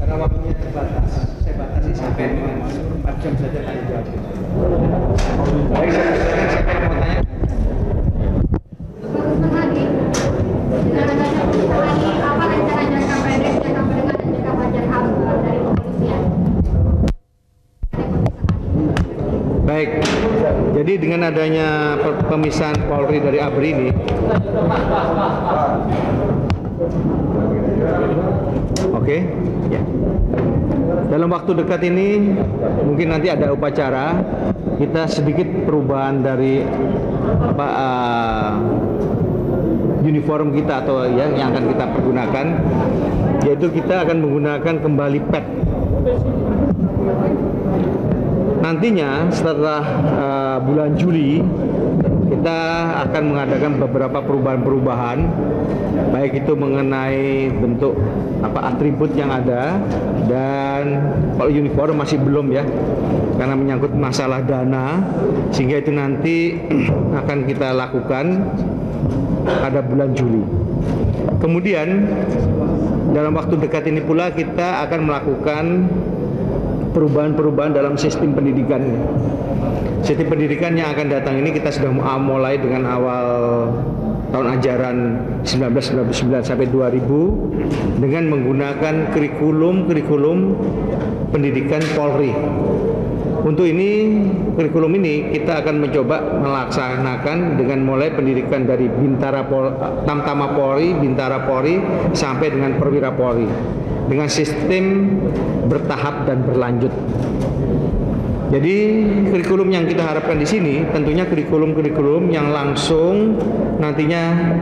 karena waktunya terbatas, saya batasi sampai 4 jam saja tanya jawab. Baik, saya silakan siapa yang mau tanya? Dengan adanya perusahaan ini, apa rencana jangka pendek, jangka menengah, dan jangka panjang dari kepolisian? Baik, jadi dengan adanya pemisahan Polri dari ABRI ini, oke, ya. Dalam waktu dekat ini mungkin nanti ada upacara, kita sedikit perubahan dari uniform kita atau ya yang akan kita pergunakan, yaitu kita akan menggunakan kembali pet. Nantinya setelah bulan Juli kita akan mengadakan beberapa perubahan-perubahan, baik itu mengenai bentuk atribut yang ada, dan kalau uniform masih belum ya, karena menyangkut masalah dana, sehingga itu nanti akan kita lakukan pada bulan Juli. Kemudian dalam waktu dekat ini pula kita akan melakukan perubahan-perubahan dalam sistem pendidikan. Sistem pendidikan yang akan datang ini kita sudah mulai dengan awal tahun ajaran 1999 sampai 2000 dengan menggunakan kurikulum pendidikan Polri. Untuk ini, kurikulum ini kita akan mencoba melaksanakan dengan mulai pendidikan dari Tamtama Polri, Bintara Polri, sampai dengan Perwira Polri, dengan sistem bertahap dan berlanjut. Jadi kurikulum yang kita harapkan di sini tentunya kurikulum yang langsung nantinya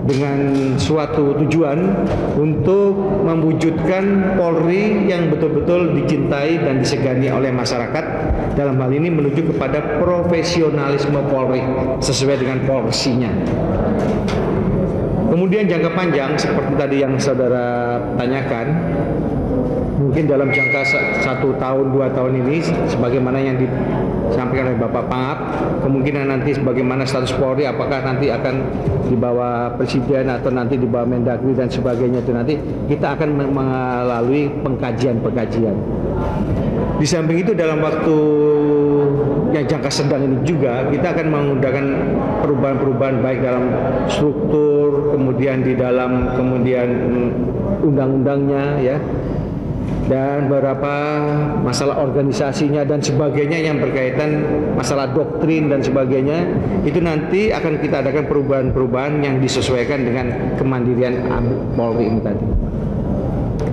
dengan suatu tujuan untuk mewujudkan Polri yang betul-betul dicintai dan disegani oleh masyarakat, dalam hal ini menuju kepada profesionalisme Polri sesuai dengan porsinya. Kemudian jangka panjang seperti tadi yang saudara tanyakan, mungkin dalam jangka 1 tahun 2 tahun ini sebagaimana yang disampaikan oleh Bapak Pangap, kemungkinan nanti sebagaimana status Polri, apakah nanti akan di bawah Presiden atau nanti di bawah Mendagri dan sebagainya, itu nanti kita akan melalui pengkajian. Di samping itu dalam waktu yang jangka sedang ini juga kita akan menggunakan perubahan-perubahan baik dalam struktur, kemudian di dalam undang-undangnya ya, dan beberapa masalah organisasinya dan sebagainya yang berkaitan masalah doktrin dan sebagainya, itu nanti akan kita adakan perubahan-perubahan yang disesuaikan dengan kemandirian Polri ini tadi.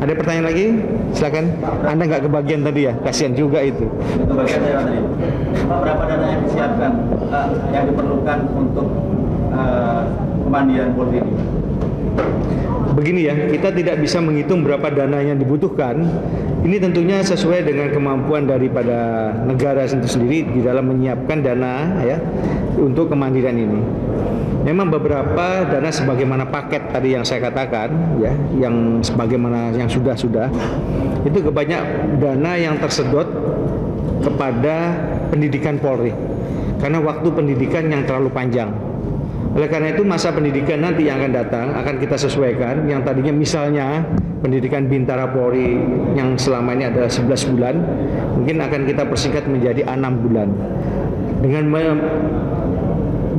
Ada pertanyaan lagi? Silakan. Anda nggak kebagian tadi ya? Kasihan juga itu. Kebagian saya tadi. Berapa dana yang disiapkan, yang diperlukan untuk kemandirian Polri ini? Begini ya, kita tidak bisa menghitung berapa dana yang dibutuhkan. Ini tentunya sesuai dengan kemampuan daripada negara itu sendiri di dalam menyiapkan dana ya untuk kemandirian ini. Memang beberapa dana sebagaimana paket tadi yang saya katakan ya, yang sebagaimana yang sudah itu kebanyak dana yang tersedot kepada pendidikan Polri karena waktu pendidikan yang terlalu panjang. Oleh karena itu masa pendidikan nanti yang akan datang akan kita sesuaikan, yang tadinya misalnya pendidikan Bintara Polri yang selama ini adalah 11 bulan, mungkin akan kita persingkat menjadi 6 bulan.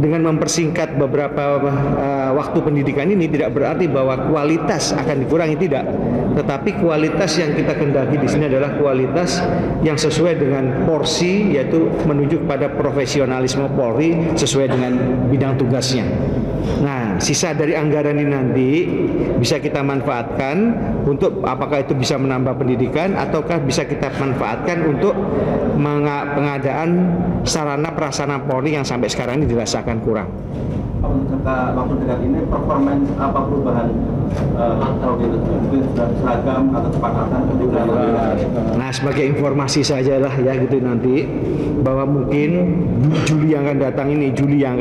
Dengan mempersingkat beberapa waktu pendidikan ini tidak berarti bahwa kualitas akan dikurangi, tidak. Tetapi kualitas yang kita kendaki di sini adalah kualitas yang sesuai dengan porsi, yaitu menuju pada profesionalisme Polri sesuai dengan bidang tugasnya. Nah, sisa dari anggaran ini nanti bisa kita manfaatkan untuk apakah itu bisa menambah pendidikan ataukah bisa kita manfaatkan untuk pengadaan sarana prasarana Polri yang sampai sekarang ini dirasakan kurang. Waktu dekat ini performance apa perubahan seragam atau kepakatan pendidikan? Nah, sebagai informasi sajalah ya gitu nanti, bahwa mungkin Juli yang akan datang Juli 1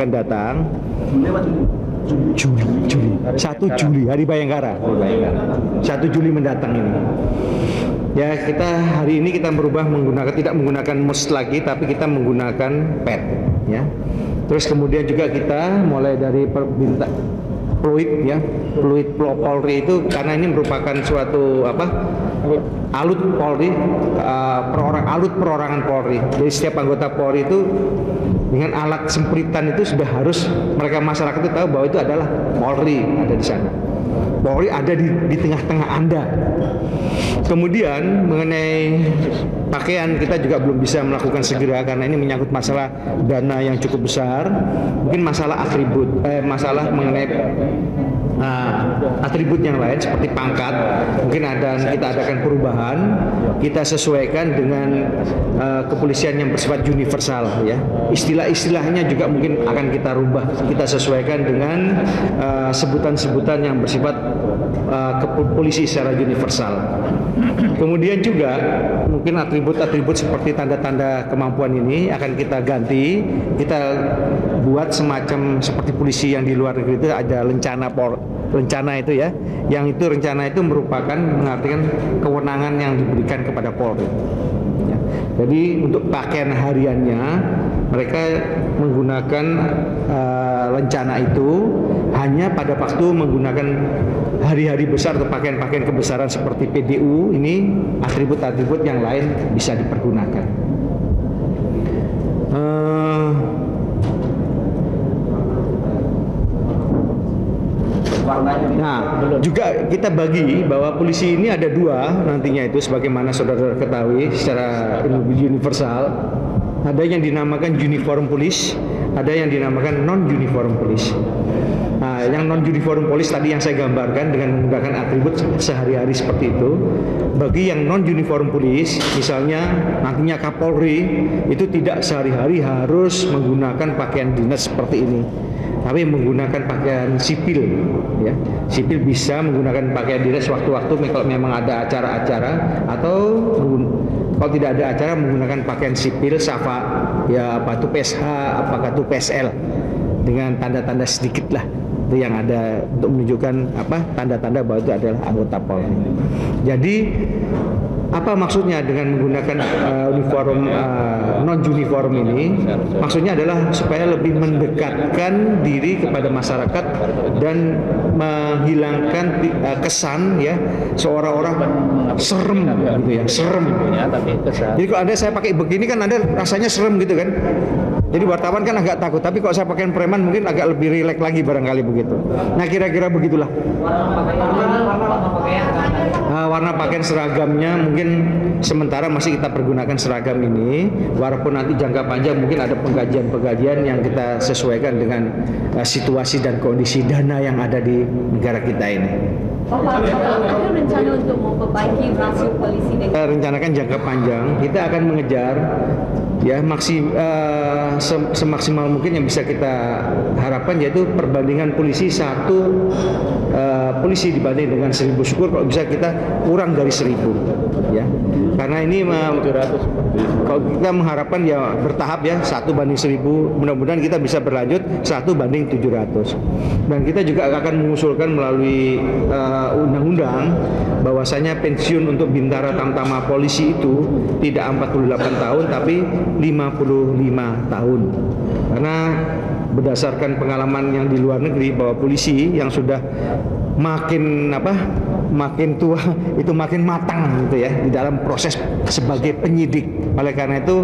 Juli Hari Bayangkara 1 Juli mendatang ini ya, kita hari ini kita tidak menggunakan mus lagi, tapi kita menggunakan pet ya. Terus kemudian juga kita mulai dari fluid ya, fluid Polri itu karena ini merupakan suatu alut Polri, alut perorangan Polri. Jadi setiap anggota Polri itu dengan alat sempritan itu sudah harus mereka masyarakat itu tahu bahwa itu adalah Polri ada di sana. Polri ada di tengah-tengah Anda. Kemudian mengenai pakaian kita juga belum bisa melakukan segera karena ini menyangkut masalah dana yang cukup besar. Mungkin masalah atribut, masalah mengenai atribut yang lain seperti pangkat. Mungkin kita adakan perubahan, kita sesuaikan dengan kepolisian yang bersifat universal ya. Istilah-istilahnya juga mungkin akan kita rubah, kita sesuaikan dengan sebutan-sebutan yang bersifat kepolisi secara universal. Kemudian juga mungkin atribut-atribut seperti tanda-tanda kemampuan ini akan kita ganti, kita buat semacam seperti polisi yang di luar negeri itu ada rencana itu ya, yang itu rencana itu merupakan mengartikan kewenangan yang diberikan kepada Polri. Ya. Jadi untuk pakaian hariannya mereka menggunakan rencana itu hanya pada waktu menggunakan hari-hari besar atau pakaian-pakaian kebesaran seperti PDU, ini atribut-atribut yang lain bisa dipergunakan. Nah, juga kita bagi bahwa polisi ini ada dua nantinya itu sebagaimana saudara ketahui secara universal. Ada yang dinamakan uniform police, ada yang dinamakan non-uniform police. Nah, yang non-uniform police tadi yang saya gambarkan dengan menggunakan atribut sehari-hari seperti itu. Bagi yang non-uniform police, misalnya nantinya Kapolri itu tidak sehari-hari harus menggunakan pakaian dinas seperti ini, tapi menggunakan pakaian sipil ya. Sipil bisa menggunakan pakaian dinas waktu-waktu kalau memang ada acara-acara, atau kalau tidak ada acara menggunakan pakaian sipil SAFA ya, apa itu PSH, apakah itu PSL dengan tanda-tanda sedikit lah itu yang ada untuk menunjukkan tanda-tanda bahwa itu adalah anggota Polri. Jadi apa maksudnya dengan menggunakan uniform non-uniform ini? Maksudnya adalah supaya lebih mendekatkan diri kepada masyarakat dan menghilangkan kesan ya seolah-olah serem gitu ya, serem. Jadi kalau saya pakai begini kan Anda rasanya serem gitu kan. Jadi wartawan kan agak takut, tapi kalau saya pakai preman mungkin agak lebih rileks lagi barangkali begitu. Nah kira-kira begitulah. Warna pakaian seragamnya mungkin sementara masih kita pergunakan seragam ini, walaupun nanti jangka panjang mungkin ada pengkajian-pengkajian yang kita sesuaikan dengan situasi dan kondisi dana yang ada di negara kita ini. Ada rencana untuk memperbaiki rasio polisi dengan Kita rencanakan jangka panjang, kita akan mengejar ya semaksimal mungkin yang bisa kita harapkan, yaitu perbandingan polisi satu polisi dibanding dengan 1000, syukur kalau bisa kita kurang dari 1000 ya, karena ini kalau kita mengharapkan ya bertahap ya 1:1000, mudah-mudahan kita bisa berlanjut 1:700. Dan kita juga akan mengusulkan melalui undang-undang bahwasanya pensiun untuk bintara tamtama polisi itu tidak 48 tahun tapi 55 tahun, karena berdasarkan pengalaman yang di luar negeri bahwa polisi yang sudah makin tua itu makin matang gitu ya di dalam proses sebagai penyidik. Oleh karena itu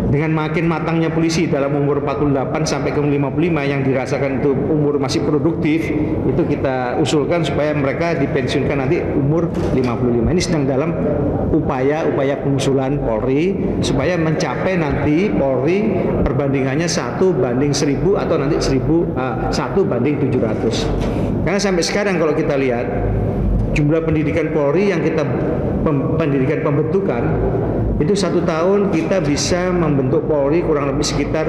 dengan makin matangnya polisi dalam umur 48 sampai ke 55 yang dirasakan itu umur masih produktif, itu kita usulkan supaya mereka dipensiunkan nanti umur 55. Ini sedang dalam upaya pengusulan Polri supaya mencapai nanti Polri perbandingannya 1:1000 atau nanti 1:700. Karena sampai sekarang kalau kita lihat jumlah pendidikan Polri yang kita pendidikan pembentukan itu 1 tahun kita bisa membentuk Polri kurang lebih sekitar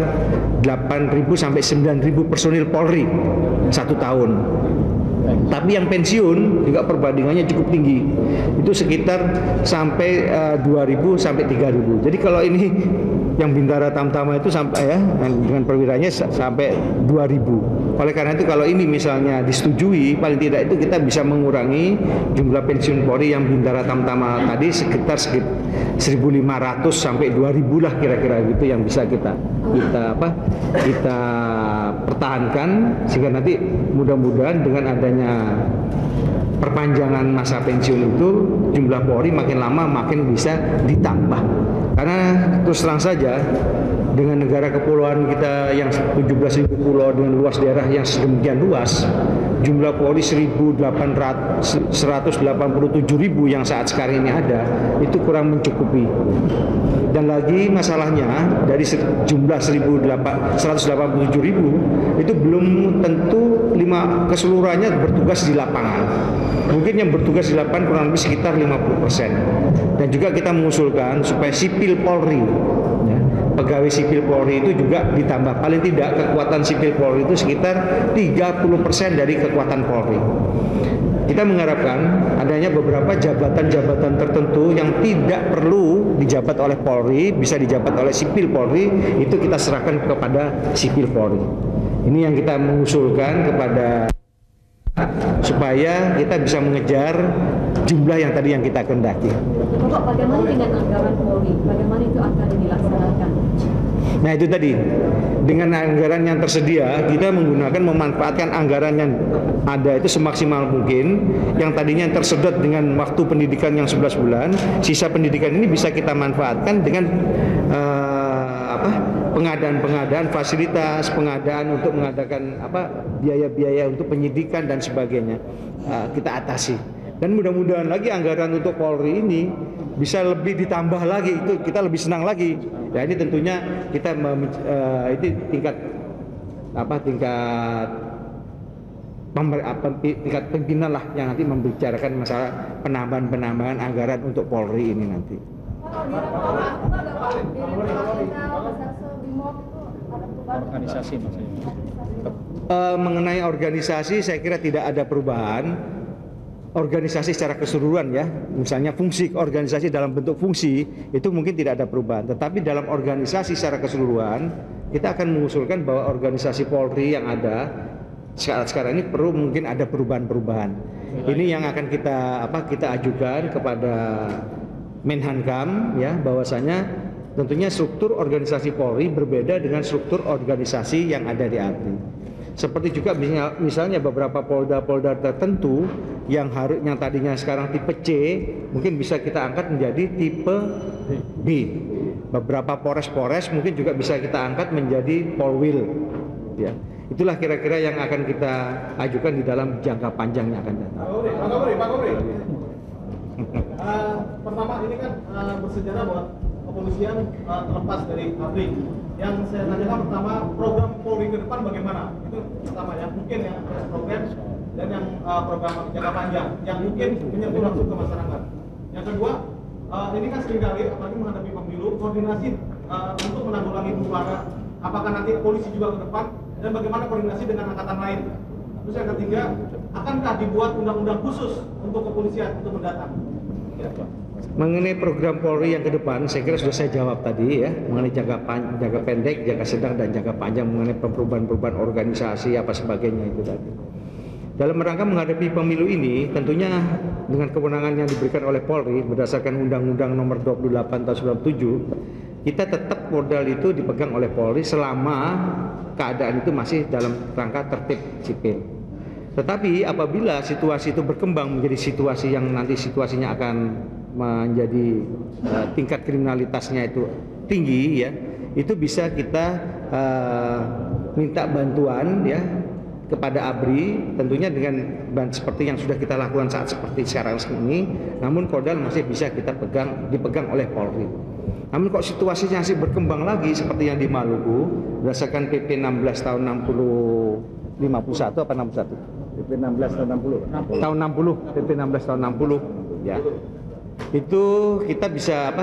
8.000 sampai 9.000 personil Polri 1 tahun. Tapi yang pensiun juga perbandingannya cukup tinggi, itu sekitar sampai 2.000 sampai 3.000. Jadi kalau ini yang bintara tamtama itu sampai ya dengan perwiranya sampai 2.000. Oleh karena itu kalau ini misalnya disetujui, paling tidak itu kita bisa mengurangi jumlah pensiun Polri yang bintara tamtama tadi sekitar 1.500 sampai 2.000 lah kira-kira gitu yang bisa kita pertahankan, sehingga nanti mudah-mudahan dengan adanya perpanjangan masa pensiun itu jumlah Polri makin lama makin bisa ditambah. Karena terus terang saja dengan negara kepulauan kita yang 17.000 pulau dengan luas daerah yang sedemikian luas, jumlah Polri 187.000 yang saat sekarang ini ada itu kurang mencukupi. Dan lagi masalahnya dari jumlah 187.000 itu belum tentu keseluruhannya bertugas di lapangan. Mungkin yang bertugas di lapangan kurang lebih sekitar 50%. Dan juga kita mengusulkan supaya sipil Polri, ya, pegawai sipil Polri itu juga ditambah. Paling tidak kekuatan sipil Polri itu sekitar 30% dari kekuatan Polri. Kita mengharapkan adanya beberapa jabatan-jabatan tertentu yang tidak perlu dijabat oleh Polri, bisa dijabat oleh sipil Polri, itu kita serahkan kepada sipil Polri. Ini yang kita mengusulkan kepada supaya kita bisa mengejar jumlah yang tadi yang kita kehendaki. Bapak, bagaimana dengan anggaran Polri? Bagaimana itu akan dilaksanakan? Nah itu tadi, dengan anggaran yang tersedia kita memanfaatkan anggaran yang ada itu semaksimal mungkin. Yang tadinya tersedot dengan waktu pendidikan yang 11 bulan, sisa pendidikan ini bisa kita manfaatkan dengan pengadaan fasilitas, pengadaan untuk mengadakan biaya-biaya untuk penyidikan dan sebagainya, kita atasi. Dan mudah-mudahan lagi anggaran untuk Polri ini bisa lebih ditambah lagi, itu kita lebih senang lagi. Ya ini tentunya kita itu tingkat pimpinan lah yang nanti membicarakan masalah penambahan anggaran untuk Polri ini nanti. Organisasi maksudnya. Mengenai organisasi saya kira tidak ada perubahan. Organisasi secara keseluruhan ya, misalnya fungsi organisasi dalam bentuk fungsi itu mungkin tidak ada perubahan, tetapi dalam organisasi secara keseluruhan kita akan mengusulkan bahwa organisasi Polri yang ada sekarang ini perlu mungkin ada perubahan-perubahan. Ini yang akan kita ajukan kepada Menhankam ya, bahwasanya tentunya struktur organisasi Polri berbeda dengan struktur organisasi yang ada di ABRI. Seperti juga misalnya beberapa polda-polda tertentu yang tadinya sekarang tipe C mungkin bisa kita angkat menjadi tipe B. Beberapa polres-polres mungkin juga bisa kita angkat menjadi polwil. Ya. Itulah kira-kira yang akan kita ajukan di dalam jangka panjang yang akan datang. Pak Kopri. Pertama ini kan bersejarah bahwa kepolisian terlepas dari ABRI. Yang saya tanyakan pertama, program Polri ke depan bagaimana? Itu pertama ya, mungkin yang program dan yang program jangka panjang yang mungkin menyentuh langsung ke masyarakat. Yang kedua, ini kan seringkali apalagi menghadapi pemilu, koordinasi untuk menanggulangi huru-hara. Apakah nanti polisi juga ke depan dan bagaimana koordinasi dengan angkatan lain? Terus yang ketiga, akankah dibuat undang-undang khusus untuk kepolisian untuk mendatang? Ya. Mengenai program Polri yang ke depan, saya kira sudah saya jawab tadi ya, mengenai jangka pendek, jangka sedang, dan jangka panjang, mengenai perubahan-perubahan organisasi apa sebagainya itu tadi. Dalam rangka menghadapi pemilu ini, tentunya dengan kewenangan yang diberikan oleh Polri berdasarkan Undang-Undang Nomor 28 Tahun 97, kita tetap modal itu dipegang oleh Polri selama keadaan itu masih dalam rangka tertib sipil. Tetapi apabila situasi itu berkembang menjadi situasi yang nanti situasinya akan menjadi tingkat kriminalitasnya itu tinggi ya, itu bisa kita minta bantuan ya kepada ABRI, tentunya dengan seperti yang sudah kita lakukan saat seperti sekarang ini. Namun kodal masih bisa kita dipegang oleh Polri. Namun kok situasinya masih berkembang lagi seperti yang di Maluku berdasarkan PP 16 tahun 51 apa 61? PP 16 tahun 60. Tahun 60, PP 16 tahun 60 ya. Itu kita bisa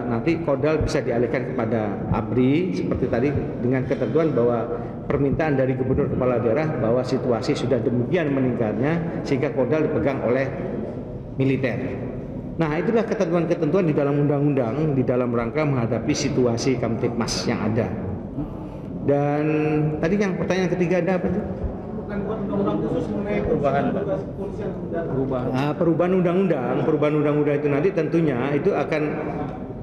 nanti kodal bisa dialihkan kepada ABRI seperti tadi dengan ketentuan bahwa permintaan dari gubernur kepala daerah bahwa situasi sudah demikian meningkatnya sehingga kodal dipegang oleh militer. Nah, itulah ketentuan-ketentuan di dalam undang-undang di dalam rangka menghadapi situasi Kamtipmas yang ada. Dan tadi yang pertanyaan ketiga ada apa tuh? Bukan buat undang-undang khusus mengenai tugas kepolisian dan Perubahan undang-undang itu nanti tentunya itu akan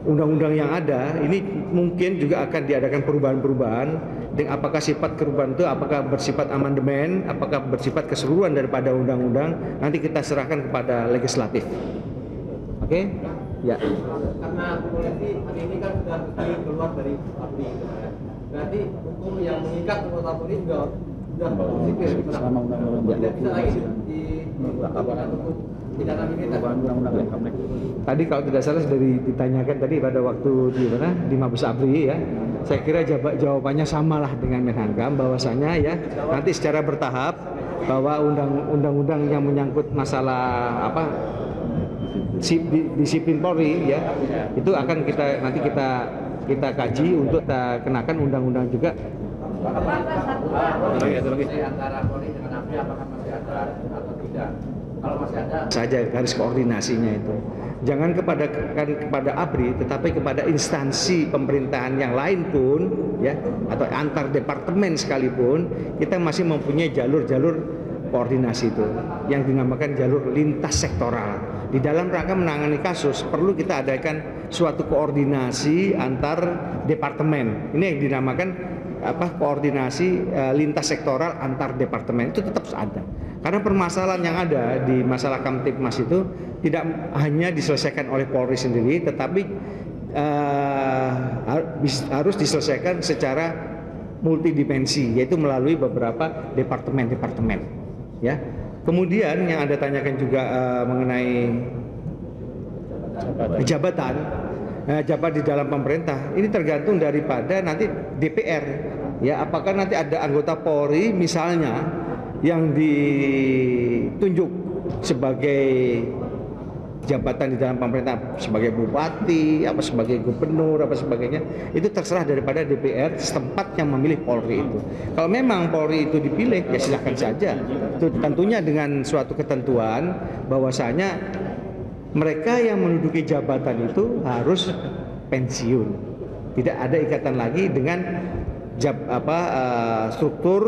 undang-undang yang ada ini mungkin juga akan diadakan perubahan-perubahan. Dengan apakah sifat perubahan itu apakah bersifat amandemen, apakah bersifat keseluruhan daripada undang-undang, nanti kita serahkan kepada legislatif. Oke? Ya. Karena polisi hari ini kan sudah keluar dari ABRI gitu ya. Berarti hukum yang mengikat anggota polisi sudah sipil selama undang-undang tidak bisa lagi dilakukan untuk tindakan militer. Tadi kalau tidak salah sudah ditanyakan tadi pada waktu di mana di Mabes ABRI ya. Saya kira jawabannya samalah dengan Menhankam bahwasanya ya nanti secara bertahap bahwa undang-undang yang menyangkut masalah apa disiplin Polri ya itu akan kita kaji untuk kita kenakan undang-undang juga. Antara Polri dengan ABRI apakah masih ada atau tidak? Kalau masih ada saja garis koordinasinya itu. Jangan kepada ABRI tetapi kepada instansi pemerintahan yang lain pun ya atau antar departemen sekalipun kita masih mempunyai jalur-jalur koordinasi itu yang dinamakan jalur lintas sektoral. Di dalam rangka menangani kasus perlu kita adakan suatu koordinasi antar departemen. Ini yang dinamakan koordinasi lintas sektoral antar departemen itu tetap ada. Karena permasalahan yang ada di masalah Kamtipmas itu tidak hanya diselesaikan oleh Polri sendiri, tetapi harus diselesaikan secara multidimensi, yaitu melalui beberapa departemen-departemen. Ya. Kemudian yang Anda tanyakan juga mengenai jabatan, jabat di dalam pemerintah, ini tergantung daripada nanti DPR. Ya, apakah nanti ada anggota Polri misalnya yang ditunjuk sebagai jabatan di dalam pemerintah sebagai bupati, apa sebagai gubernur, apa sebagainya, itu terserah daripada DPR setempat yang memilih Polri itu. Kalau memang Polri itu dipilih, ya silahkan saja. Itu tentunya dengan suatu ketentuan bahwasanya mereka yang menduduki jabatan itu harus pensiun. Tidak ada ikatan lagi dengan struktur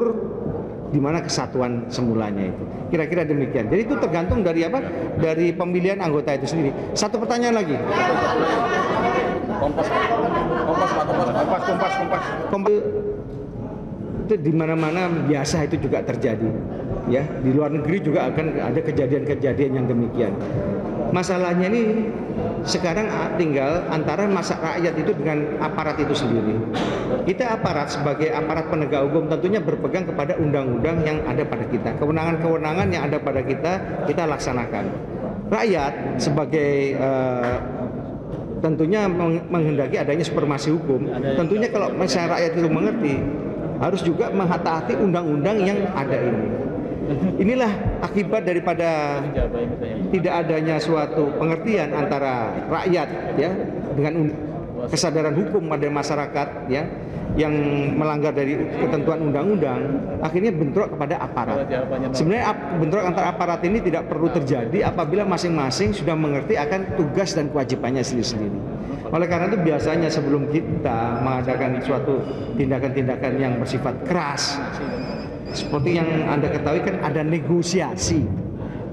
di mana kesatuan semulanya itu. Kira-kira demikian. Jadi itu tergantung dari apa? Dari pemilihan anggota itu sendiri. Satu pertanyaan lagi. Kompas. Itu di mana-mana biasa itu juga terjadi. Ya, di luar negeri juga akan ada kejadian-kejadian yang demikian. Masalahnya ini sekarang tinggal antara rakyat itu dengan aparat itu sendiri. Kita aparat sebagai aparat penegak hukum tentunya berpegang kepada undang-undang yang ada pada kita. Kewenangan-kewenangan yang ada pada kita laksanakan. Rakyat sebagai tentunya menghendaki adanya supremasi hukum. Tentunya kalau misalnya rakyat itu mengerti, harus juga menghati-hati undang-undang yang ada ini. Inilah akibat daripada tidak adanya suatu pengertian antara rakyat ya dengan kesadaran hukum pada masyarakat ya yang melanggar dari ketentuan undang-undang, akhirnya bentrok kepada aparat. Sebenarnya bentrok antar aparat ini tidak perlu terjadi apabila masing-masing sudah mengerti akan tugas dan kewajibannya sendiri-sendiri. Oleh karena itu biasanya sebelum kita mengadakan suatu tindakan-tindakan yang bersifat keras, seperti yang Anda ketahui kan ada negosiasi,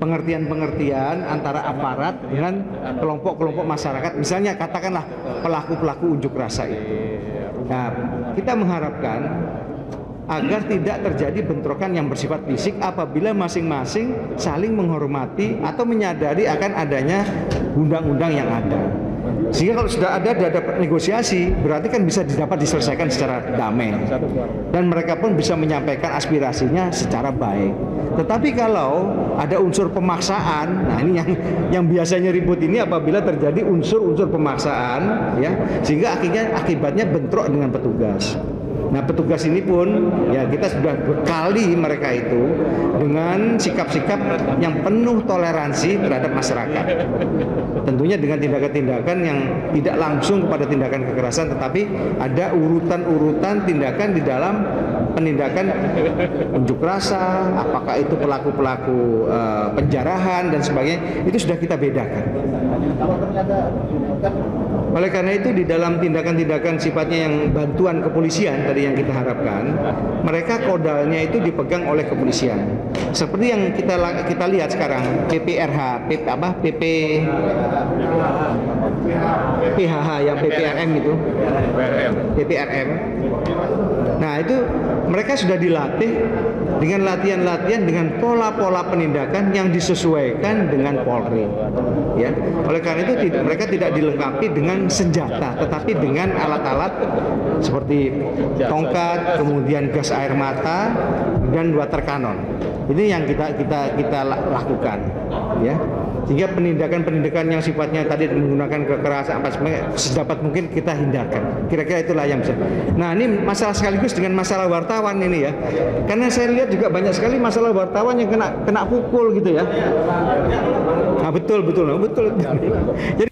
pengertian-pengertian antara aparat dengan kelompok-kelompok masyarakat, misalnya katakanlah pelaku-pelaku unjuk rasa itu. Nah, kita mengharapkan agar tidak terjadi bentrokan yang bersifat fisik apabila masing-masing saling menghormati atau menyadari akan adanya undang-undang yang ada. Sehingga kalau sudah ada negosiasi, berarti kan bisa diselesaikan secara damai. Dan mereka pun bisa menyampaikan aspirasinya secara baik. Tetapi kalau ada unsur pemaksaan, nah ini yang biasanya ribut ini apabila terjadi unsur-unsur pemaksaan, ya, sehingga akibatnya bentrok dengan petugas. Nah, petugas ini pun ya kita sudah bekali mereka itu dengan sikap-sikap yang penuh toleransi terhadap masyarakat. Tentunya dengan tindakan-tindakan yang tidak langsung kepada tindakan kekerasan, tetapi ada urutan-urutan tindakan di dalam penindakan unjuk rasa, apakah itu pelaku-pelaku penjarahan dan sebagainya, itu sudah kita bedakan. Kalau ternyata kan Oleh karena itu di dalam tindakan-tindakan sifatnya yang bantuan kepolisian tadi yang kita harapkan, mereka kodalnya itu dipegang oleh kepolisian. Seperti yang kita lihat sekarang PPRH, PHH yang PPRM itu. PPRM. Nah, itu mereka sudah dilatih dengan latihan-latihan dengan pola-pola penindakan yang disesuaikan dengan Polri. Ya. Oleh karena itu mereka tidak dilengkapi dengan senjata, tetapi dengan alat-alat seperti tongkat, kemudian gas air mata dan water cannon. Ini yang kita lakukan, ya. Sehingga penindakan-penindakan yang sifatnya tadi menggunakan kekerasan apa sebenarnya sedapat mungkin kita hindarkan. Kira-kira itulah yang bisa. Nah, ini masalah sekaligus dengan masalah wartawan ini ya. Karena saya lihat juga banyak sekali masalah wartawan yang kena pukul gitu ya. Nah, betul. Jadi